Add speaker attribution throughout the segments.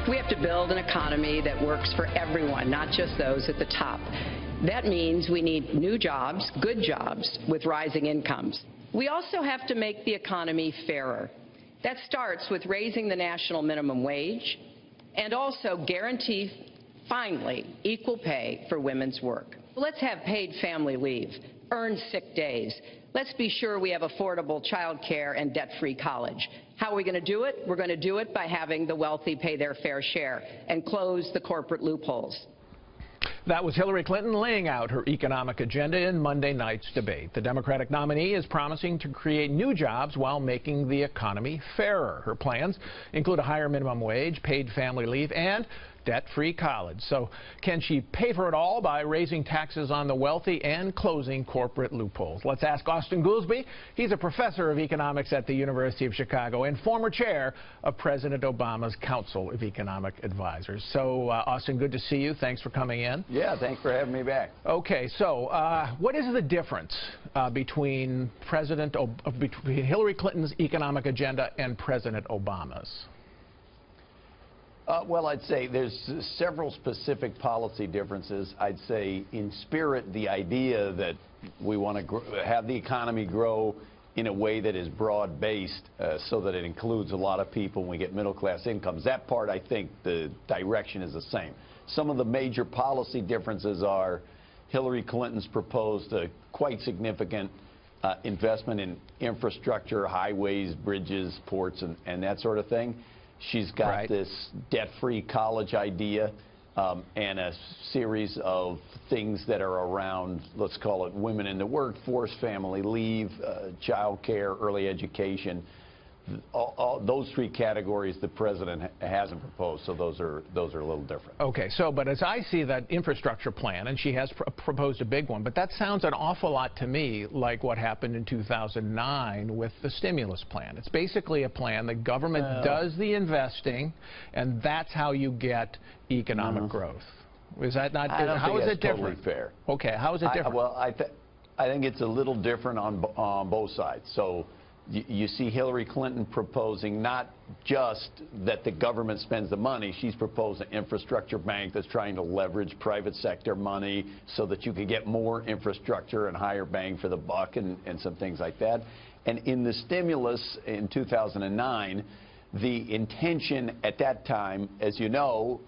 Speaker 1: We have to build an economy that works for everyone, not just those at the top. That means we need new jobs, good jobs, with rising incomes. We also have to make the economy fairer. That starts with raising the national minimum wage and also guarantee, finally, equal pay for women's work. Let's have paid family leave, earned sick days. Let's be sure we have affordable child care and debt-free college. How are we going to do it? We're going to do it by having the wealthy pay their fair share and close the corporate loopholes.
Speaker 2: That was Hillary Clinton laying out her economic agenda in Monday night's debate. The Democratic nominee is promising to create new jobs while making the economy fairer. Her plans include a higher minimum wage, paid family leave, and debt-free college. So can she pay for it all by raising taxes on the wealthy and closing corporate loopholes? Let's ask Austan Goolsbee. He's a professor of economics at the University of Chicago and former chair of President Obama's Council of Economic Advisors. So, Austan, good to see you. Thanks for coming in.
Speaker 3: Yeah, thanks for having me back.
Speaker 2: Okay, so what is the difference between Hillary Clinton's economic agenda and President Obama's?
Speaker 3: Well, I'd say there's several specific policy differences. I'd say in spirit, the idea that we want to have the economy grow in a way that is broad-based so that it includes a lot of people and we get middle-class incomes. That part, I think, the direction is the same. Some of the major policy differences are Hillary Clinton's proposed a quite significant investment in infrastructure, highways, bridges, ports, and that sort of thing. She's got this debt-free college idea and a series of things that are around, let's call it women in the workforce, family leave, child care, early education. Those three categories the president hasn't proposed, so those are a little different.
Speaker 2: Okay, so but as I see that infrastructure plan, and she has proposed a big one, but that sounds an awful lot to me like what happened in 2009 with the stimulus plan. It's basically a plan the government does the investing, and that's how you get economic growth. Is that not? How is it different?
Speaker 3: Totally fair.
Speaker 2: Okay, how is it different?
Speaker 3: Well, I think it's a little different on both sides. So you see Hillary Clinton proposing not just that the government spends the money. She's proposed an infrastructure bank that's trying to leverage private sector money so that you can get more infrastructure and higher bang for the buck and some things like that. And in the stimulus in 2009, the intention at that time, as you know,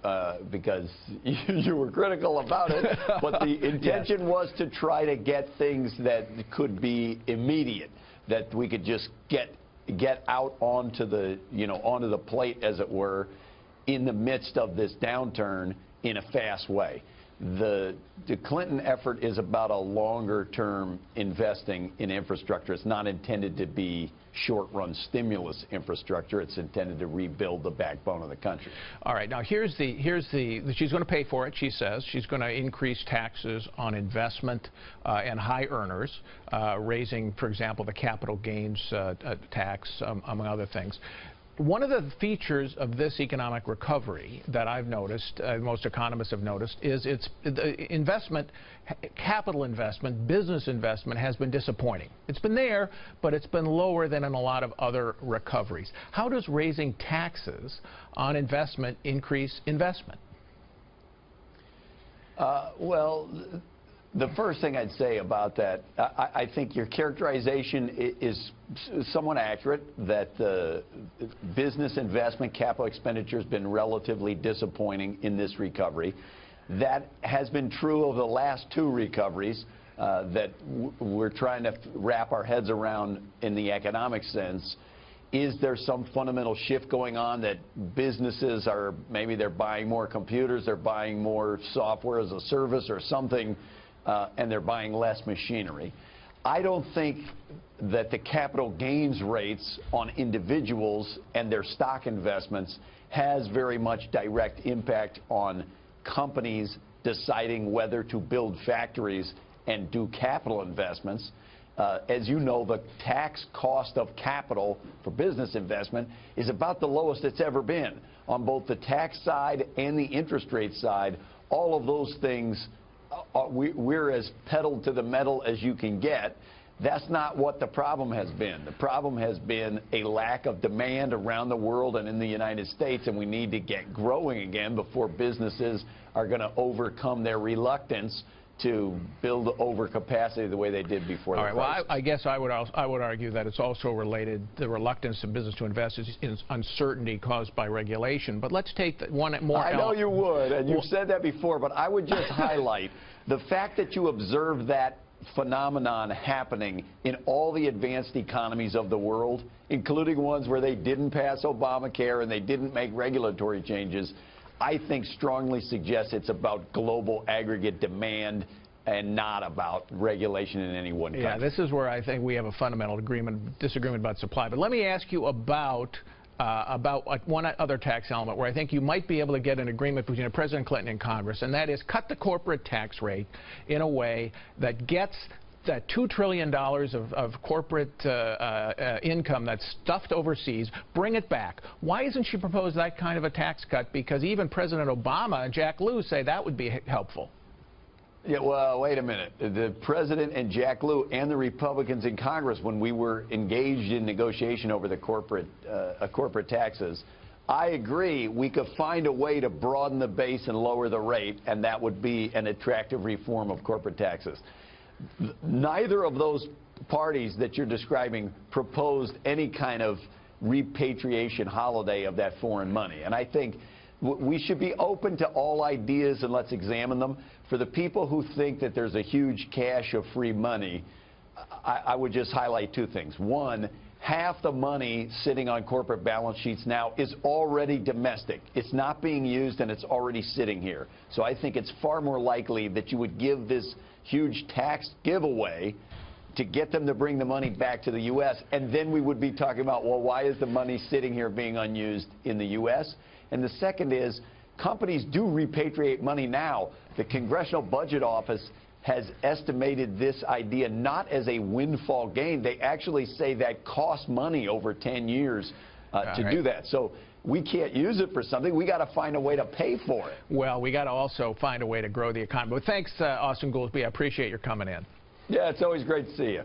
Speaker 3: because you were critical about it, but the intention was to try to get things that could be immediate, that we could just get out onto the onto the plate, as it were, in the midst of this downturn in a fast way. The Clinton effort is about a longer-term investing in infrastructure. It's not intended to be short-run stimulus infrastructure. It's intended to rebuild the backbone of the country.
Speaker 2: All right. Now, she's going to pay for it, she says. She's going to increase taxes on investment and high earners, raising, for example, the capital gains tax, among other things. One of the features of this economic recovery that I've noticed, most economists have noticed, is investment, capital investment, business investment has been disappointing. It's been there, but it's been lower than in a lot of other recoveries. How does raising taxes on investment increase investment?
Speaker 3: Well, the first thing I'd say about that, I think your characterization is somewhat accurate, that the business investment capital expenditure has been relatively disappointing in this recovery. That has been true over the last two recoveries that we're trying to wrap our heads around in the economic sense. Is there some fundamental shift going on that businesses are, maybe they're buying more computers, they're buying more software as a service or something, and they're buying less machinery? I don't think that the capital gains rates on individuals and their stock investments has very much direct impact on companies deciding whether to build factories and do capital investments. As you know, the tax cost of capital for business investment is about the lowest it's ever been. On both the tax side and the interest rate side, all of those things, we're as pedal to the metal as you can get. That's not what the problem has been. The problem has been a lack of demand around the world and in the United States, and we need to get growing again before businesses are going to overcome their reluctance to build overcapacity the way they did before the crisis.
Speaker 2: Well, I guess I would argue that it's also related, the reluctance of business to invest is uncertainty caused by regulation. But let's take one more.
Speaker 3: I know you would, and you've said that before, but I would just highlight the fact that you observe that phenomenon happening in all the advanced economies of the world, including ones where they didn't pass Obamacare and they didn't make regulatory changes, I think strongly suggests it's about global aggregate demand and not about regulation in any one country.
Speaker 2: Yeah, this is where I think we have a fundamental disagreement about supply. But let me ask you about one other tax element where I think you might be able to get an agreement between President Clinton and Congress, and that is cut the corporate tax rate in a way that gets that $2 trillion of corporate income that's stuffed overseas, bring it back. Why isn't she proposed that kind of a tax cut? Because even President Obama and Jack Lew say that would be helpful.
Speaker 3: Yeah, well, wait a minute. The President and Jack Lew and the Republicans in Congress, when we were engaged in negotiation over the corporate taxes, I agree we could find a way to broaden the base and lower the rate, and that would be an attractive reform of corporate taxes. Neither of those parties that you're describing proposed any kind of repatriation holiday of that foreign money. And I think we should be open to all ideas and let's examine them. For the people who think that there's a huge cache of free money, I would just highlight two things. One, half the money sitting on corporate balance sheets now is already domestic. It's not being used and it's already sitting here. So I think it's far more likely that you would give this huge tax giveaway to get them to bring the money back to the U.S., and then we would be talking about, well, why is the money sitting here being unused in the U.S.? And the second is, companies do repatriate money now. The Congressional Budget Office has estimated this idea not as a windfall gain. They actually say that costs money over 10 years to do that. So we can't use it for something. We got to find a way to pay for it.
Speaker 2: Well, we got to also find a way to grow the economy. But thanks, Austan Goolsbee. I appreciate your coming in.
Speaker 3: Yeah, it's always great to see you.